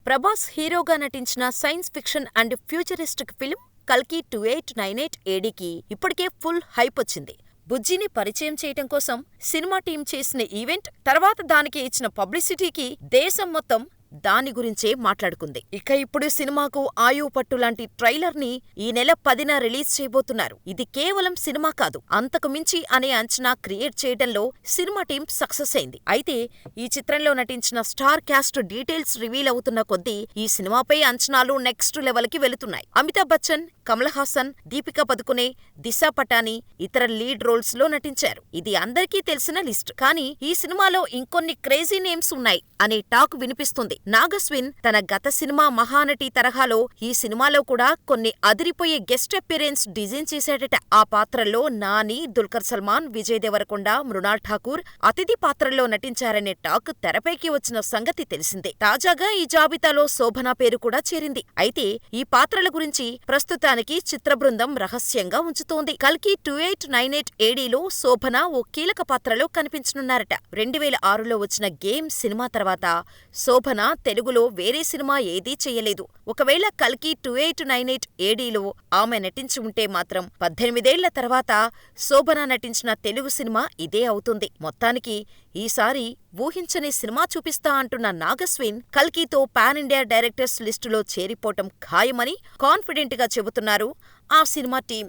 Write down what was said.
ప్రభాస్ హీరోగా నటించిన science fiction and futuristic film కల్కి 2898 ఏడీకి ఇప్పటికే ఫుల్ హైప్ వచ్చింది. బుజ్జిని పరిచయం చేయటం కోసం సినిమా టీం చేసిన ఈవెంట్, తర్వాత దానికి ఇచ్చిన పబ్లిసిటీకి దేశం మొత్తం దాని గురించే మాట్లాడుకుంది. ఇక ఇప్పుడు సినిమాకు ఆయువు పట్టు లాంటి ట్రైలర్ని ఈ నెల 10న రిలీజ్ చేయబోతున్నారు. ఇది కేవలం సినిమా కాదు, అంతకు మించి అనే అంచనా క్రియేట్ చేయడంలో సినిమా టీం సక్సెస్ అయింది. అయితే ఈ చిత్రంలో నటించిన స్టార్ క్యాస్ట్ డీటెయిల్స్ రివీల్ అవుతున్న కొద్దీ ఈ సినిమాపై అంచనాలు నెక్స్ట్ లెవెల్ కి వెళుతున్నాయి. అమితాబ్ బచ్చన్, కమల్ హాసన్, దీపికా పదుకునే, దిశా పటానీ ఇతర లీడ్ రోల్స్ లో నటించారు. ఇది అందరికీ తెలిసిన లిస్ట్. కానీ ఈ సినిమాలో ఇంకొన్ని క్రేజీ నేమ్స్ ఉన్నాయి అనే టాక్ వినిపిస్తుంది. నాగస్విన్ తన గత సినిమా మహానటి తరహాలో ఈ సినిమాలో కూడా కొన్ని అదిరిపోయే గెస్ట్ అపియరెన్స్ డిజైన్ చేశాడట. ఆ పాత్రల్లో నాని, దుల్కర్ సల్మాన్, విజయ్ దేవరకొండ, మృణాల్ ఠాకూర్ అతిథి పాత్రల్లో నటించారనే టాక్ తెరపైకి వచ్చిన సంగతి తెలిసిందే. తాజాగా ఈ జాబితాలో శోభన పేరు కూడా చేరింది. అయితే ఈ పాత్రల గురించి ప్రస్తుతానికి చిత్ర బృందం రహస్యంగా ఉంచుతోంది. కల్కి 2898 ఏడీలో శోభన ఓ కీలక పాత్రలో కనిపించనున్నారట. 2006లో వచ్చిన గేమ్ సినిమా తర్వాత శోభన తెలుగులో వేరే సినిమా ఏదీ చెయ్యలేదు. ఒకవేళ కల్కి 2898 ఏడీలో ఆమె నటించి ఉంటే మాత్రం 18 ఏళ్ల తర్వాత శోభన నటించిన తెలుగు సినిమా ఇదే అవుతుంది. మొత్తానికి ఈసారి ఊహించని సినిమా చూపిస్తా అంటున్న నాగస్విన్ కల్కితో పాన్ ఇండియా డైరెక్టర్స్ లిస్టులో చేరిపోవటం ఖాయమని కాన్ఫిడెంట్ గా చెబుతున్నారు ఆ సినిమా టీం.